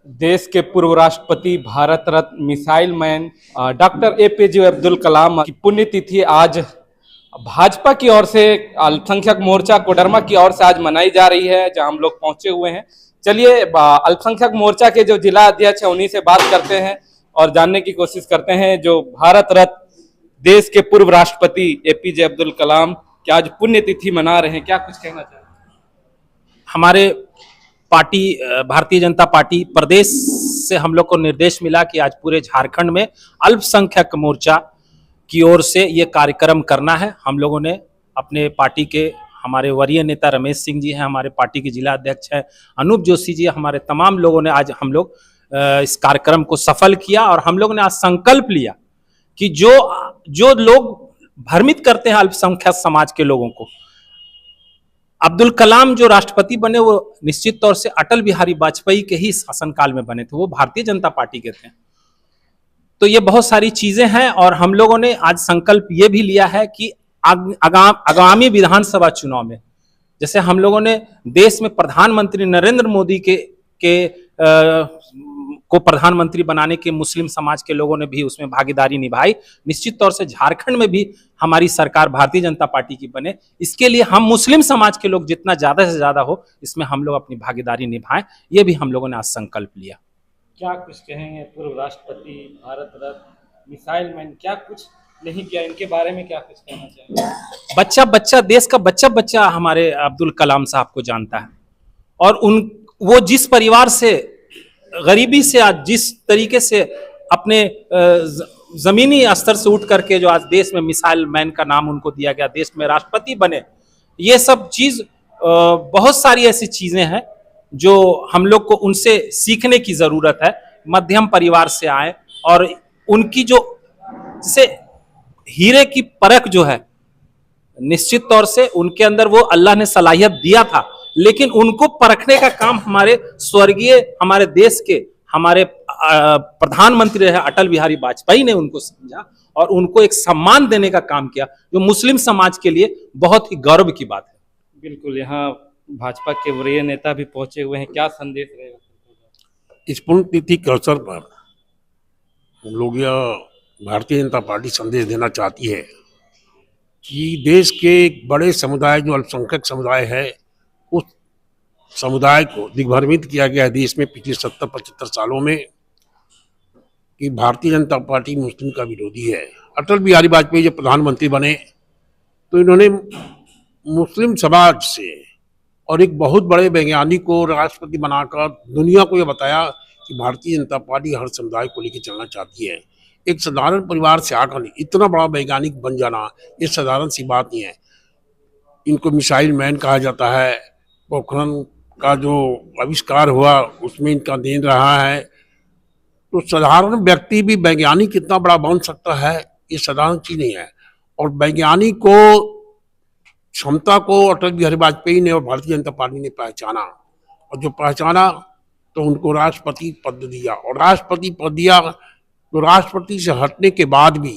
देश के पूर्व राष्ट्रपति Bharat Ratna missile man doctor APJ Abdul Kalam की पुण्यतिथि आज भाजपा की ओर से अल्पसंख्यक मोर्चा कोडरमा की ओर से आज मनाई जा रही है, जहां हम लोग पहुंचे हुए हैं। चलिए अल्पसंख्यक मोर्चा के जो जिला अध्यक्ष है उन्हीं से बात करते हैं और जानने की कोशिश करते हैं। जो भारत रत्न देश के पूर्व राष्ट्रपति एपीजे अब्दुल कलाम की आज पुण्यतिथि मना रहे हैं, क्या कुछ कहना चाहेंगे? हमारे पार्टी भारतीय जनता पार्टी प्रदेश से हम लोग को निर्देश मिला कि आज पूरे झारखंड में अल्पसंख्यक मोर्चा की ओर से ये कार्यक्रम करना है। हम लोगों ने अपने पार्टी के हमारे वरीय नेता रमेश सिंह जी हैं, हमारे पार्टी के जिला अध्यक्ष हैं अनूप जोशी जी, हमारे तमाम लोगों ने आज हम लोग इस कार्यक्रम को सफल किया और हम लोग ने आज संकल्प लिया कि जो लोग भ्रमित करते हैं अल्पसंख्यक समाज के लोगों को, अब्दुल कलाम जो राष्ट्रपति बने वो निश्चित तौर से अटल बिहारी वाजपेयी के ही शासनकाल में बने थे, वो भारतीय जनता पार्टी के थे। तो ये बहुत सारी चीजें हैं और हम लोगों ने आज संकल्प ये भी लिया है कि आगामी विधानसभा चुनाव में जैसे हम लोगों ने देश में प्रधानमंत्री नरेंद्र मोदी को प्रधानमंत्री बनाने के मुस्लिम समाज के लोगों ने भी उसमें भागीदारी निभाई, निश्चित तौर से झारखंड में भी हमारी सरकार भारतीय जनता पार्टी की बने। इसके लिए हम मुस्लिम समाज के लोग जितना ज्यादा से ज्यादा हो इसमें हम लोग अपनी भागीदारी निभाएं, ये भी हम लोगों ने आज संकल्प लिया। क्या कुछ कहेंगे पूर्व राष्ट्रपति भारत रत्न मिसाइल मैन, क्या कुछ नहीं किया, इनके बारे में क्या कुछ कहना चाहिए? बच्चा देश का बच्चा हमारे अब्दुल कलाम साहब को जानता है और वो जिस परिवार से गरीबी से आज जिस तरीके से अपने जमीनी स्तर से उठ करके जो आज देश में मिसाइल मैन का नाम उनको दिया गया, देश में राष्ट्रपति बने, ये सब चीज बहुत सारी ऐसी चीजें हैं जो हम लोग को उनसे सीखने की जरूरत है। मध्यम परिवार से आए और उनकी जो जैसे हीरे की परख जो है, निश्चित तौर से उनके अंदर वो अल्लाह ने सलाहियत दिया था, लेकिन उनको परखने का काम हमारे स्वर्गीय हमारे देश के हमारे प्रधानमंत्री रहे अटल बिहारी वाजपेयी ने उनको समझा और उनको एक सम्मान देने का काम किया, जो मुस्लिम समाज के लिए बहुत ही गौरव की बात है। बिल्कुल, यहाँ भाजपा के वरीय नेता भी पहुंचे हुए हैं, क्या संदेश रहेगा? इस पुण्यतिथि के अवसर पर हम लोग यह भारतीय जनता पार्टी संदेश देना चाहती है कि देश के एक बड़े समुदाय जो अल्पसंख्यक समुदाय है, उस समुदाय को दिग्भ्रमित किया गया है देश में पिछले 70-75 सालों में कि भारतीय जनता पार्टी मुस्लिम का विरोधी है। अटल बिहारी वाजपेयी जब प्रधानमंत्री बने तो इन्होंने मुस्लिम समाज से और एक बहुत बड़े वैज्ञानिक को राष्ट्रपति बनाकर दुनिया को यह बताया कि भारतीय जनता पार्टी हर समुदाय को लेकर चलना चाहती है। एक साधारण परिवार से आकर इतना बड़ा वैज्ञानिक बन जाना ये साधारण सी बात नहीं है। इनको मिसाइल मैन कहा जाता है। पोखरण का जो आविष्कार हुआ उसमें इनका देन रहा है। तो साधारण व्यक्ति भी वैज्ञानिक कितना बड़ा बन सकता है ये साधारण चीज नहीं है। और वैज्ञानिक को क्षमता को अटल बिहारी वाजपेयी ने और भारतीय जनता पार्टी ने पहचाना और जो पहचाना तो उनको राष्ट्रपति पद दिया और राष्ट्रपति पद दिया तो राष्ट्रपति से हटने के बाद भी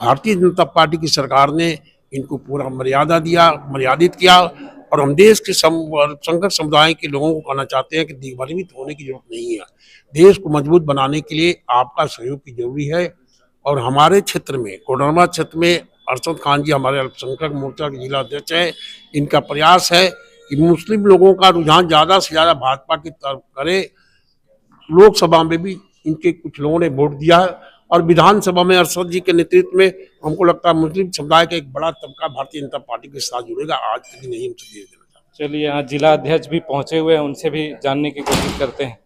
भारतीय जनता पार्टी की सरकार ने इनको पूरा मर्यादित किया। और हम देश के अल्पसंख्यक समुदाय के लोगों को कहना चाहते हैं कि दिग्भ्रमित होने की जरूरत नहीं है। देश को मजबूत बनाने के लिए आपका सहयोग की जरूरी है। और हमारे क्षेत्र में कोडरमा क्षेत्र में अरशद खान जी हमारे अल्पसंख्यक मोर्चा के जिला अध्यक्ष है। इनका प्रयास है कि मुस्लिम लोगों का रुझान ज़्यादा से ज़्यादा भाजपा की तरफ करे। लोकसभा में भी इनके कुछ लोगों ने वोट दिया है और विधानसभा में अरशद जी के नेतृत्व में हमको लगता है मुस्लिम समुदाय का एक बड़ा तबका भारतीय जनता पार्टी के साथ जुड़ेगा। आज तक नहीं हम संदेश देना चाहते। चलिए, यहाँ जिला अध्यक्ष भी पहुंचे हुए हैं, उनसे भी जानने की कोशिश करते हैं।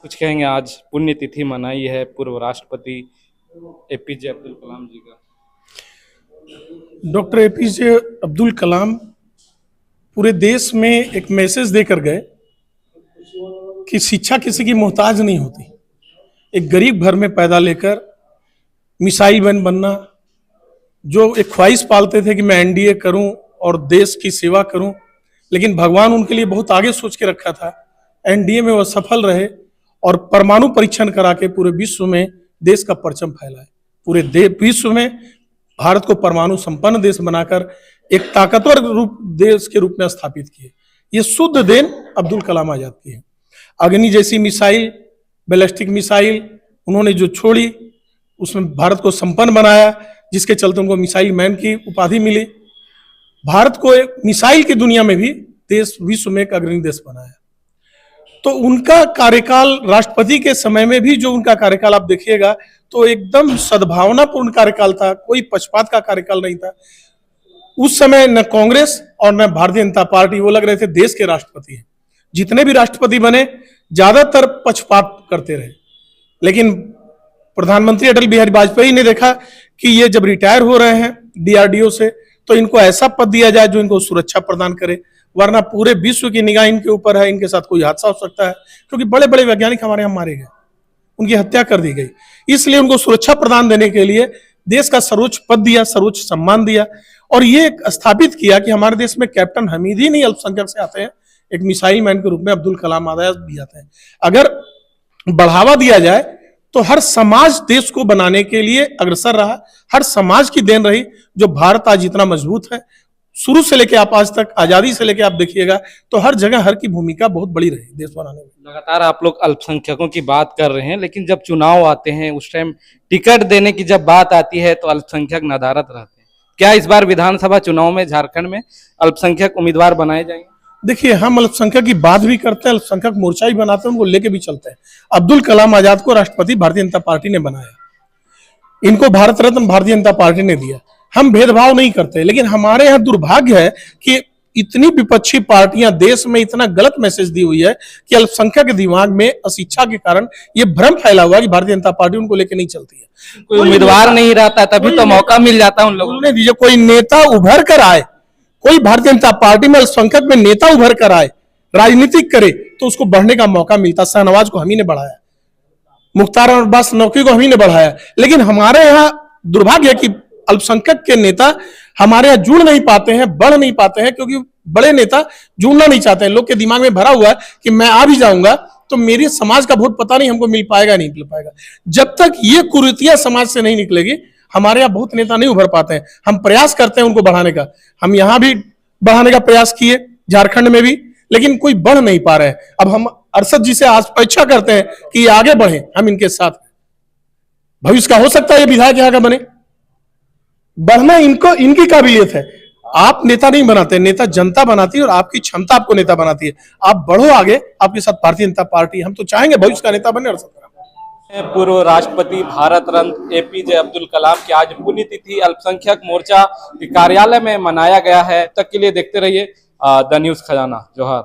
कुछ कहेंगे, आज पुण्यतिथि मनाई है पूर्व राष्ट्रपति एपीजे अब्दुल कलाम जी का। डॉक्टर एपीजे अब्दुल कलाम पूरे देश में एक मैसेज देकर गए कि शिक्षा किसी की मोहताज नहीं होती। एक गरीब घर में पैदा लेकर मिसाइल मैन बनना, जो एक ख्वाहिश पालते थे कि मैं एनडीए करूं और देश की सेवा करूं, लेकिन भगवान उनके लिए बहुत आगे सोच के रखा था। एनडीए में वह सफल रहे और परमाणु परीक्षण करा के पूरे विश्व में देश का परचम फैलाए। पूरे विश्व में भारत को परमाणु संपन्न देश बनाकर एक ताकतवर देश के रूप में स्थापित किए। ये शुद्ध देन अब्दुल कलाम आजाद की है। अग्नि जैसी मिसाइल बैलिस्टिक मिसाइल उन्होंने जो छोड़ी, उसमें भारत को संपन्न बनाया, जिसके चलते उनको मिसाइल मैन की उपाधि मिली। भारत को एक मिसाइल की दुनिया में भी देश विश्व में एक अग्रणी देश बनाया। तो उनका कार्यकाल, राष्ट्रपति के समय में भी जो उनका कार्यकाल आप देखिएगा तो एकदम सद्भावनापूर्ण कार्यकाल था, कोई पक्षपात का कार्यकाल नहीं था। उस समय न कांग्रेस और न भारतीय जनता पार्टी, वो लग रहे थे देश के राष्ट्रपति हैं। जितने भी राष्ट्रपति बने ज्यादातर पक्षपात करते रहे, लेकिन प्रधानमंत्री अटल बिहारी वाजपेयी ने देखा कि ये जब रिटायर हो रहे हैं डीआरडीओ से, तो इनको ऐसा पद दिया जाए जो इनको सुरक्षा प्रदान करे, वरना पूरे विश्व की निगाह इनके ऊपर है, इनके साथ कोई हादसा हो सकता है, क्योंकि बड़े बड़े वैज्ञानिक हमारे यहाँ मारे गए, उनकी हत्या कर दी गई। इसलिए उनको सुरक्षा प्रदान देने के लिए देश का सर्वोच्च पद दिया, सर्वोच्च सम्मान दिया, और ये स्थापित किया कि हमारे देश में कैप्टन हमीद ही नहीं अल्पसंख्यक से आते हैं, एक मिसाइल मैन के रूप में अब्दुल कलाम आजाद भी आते हैं। अगर बढ़ावा दिया जाए तो हर समाज देश को बनाने के लिए अग्रसर रहा, हर समाज की देन रही, जो भारत आज इतना मजबूत है। शुरू से लेकर आप आज तक, आजादी से लेकर आप देखिएगा तो हर जगह हर की भूमिका बहुत बड़ी रही देश बनाने में। लगातार आप लोग अल्पसंख्यकों की बात कर रहे हैं, लेकिन जब चुनाव आते हैं उस टाइम टिकट देने की जब बात आती है तो अल्पसंख्यक नदारद रहते हैं। क्या इस बार विधानसभा चुनाव में झारखंड में अल्पसंख्यक उम्मीदवार बनाए जाएंगे? देखिए, हम अल्पसंख्यक की बात भी करते हैं, अल्पसंख्यक मोर्चा भी बनाते हैं, उनको लेके भी चलते हैं। अब्दुल कलाम आजाद को राष्ट्रपति भारतीय जनता पार्टी ने बनाया, इनको भारत रत्न भारतीय जनता पार्टी ने दिया। हम भेदभाव नहीं करते, लेकिन हमारे यहाँ दुर्भाग्य है कि इतनी विपक्षी पार्टियां देश में इतना गलत मैसेज दी हुई है कि अल्पसंख्यक के दिमाग में अशिक्षा के कारण ये भ्रम फैला हुआ है कि भारतीय जनता पार्टी उनको लेके नहीं चलती है। कोई उम्मीदवार नहीं रहता, तभी तो मौका मिल जाता उन लोगों ने दीजिए, कोई नेता उभर कर आए, कोई भारतीय जनता पार्टी में अल्पसंख्यक में नेता उभर कर आए, राजनीतिक करे, तो उसको बढ़ने का मौका मिलता। शाहनवाज को हम ही ने बढ़ाया, मुख्तार अब्बास नकवी को हम ही ने बढ़ाया, लेकिन हमारे यहाँ दुर्भाग्य है कि अल्पसंख्यक के नेता हमारे यहाँ जुड़ नहीं पाते हैं, बढ़ नहीं पाते हैं, क्योंकि बड़े नेता जुड़ना नहीं चाहते हैं। लोग के दिमाग में भरा हुआ है कि मैं आ भी जाऊंगा तो मेरे समाज का वोट पता नहीं हमको मिल पाएगा नहीं मिल पाएगा। जब तक ये कुरीतियां समाज से नहीं निकलेगी, हमारे यहाँ बहुत नेता नहीं उभर पाते हैं। हम प्रयास करते हैं उनको बढ़ाने का, हम यहाँ भी बढ़ाने का प्रयास किए, झारखंड में भी, लेकिन कोई बढ़ नहीं पा रहे हैं। अब हम अरशद जी से आज अपेक्षा करते हैं कि ये आगे बढ़े, हम इनके साथ। भविष्य का हो सकता है ये विधायक यहाँ का बने, बढ़ना इनको, इनकी काबिलियत है। आप नेता नहीं बनाते, नेता जनता बनाती है, और आपकी क्षमता आपको नेता बनाती है। आप बढ़ो आगे, आपके साथ भारतीय जनता पार्टी, हम तो चाहेंगे भविष्य का नेता बने अरशद। पूर्व राष्ट्रपति भारत रत्न एपीजे अब्दुल कलाम की आज पुण्यतिथि अल्पसंख्यक मोर्चा के कार्यालय में मनाया गया है। तक के लिए देखते रहिए द न्यूज़ खजाना। जोहार।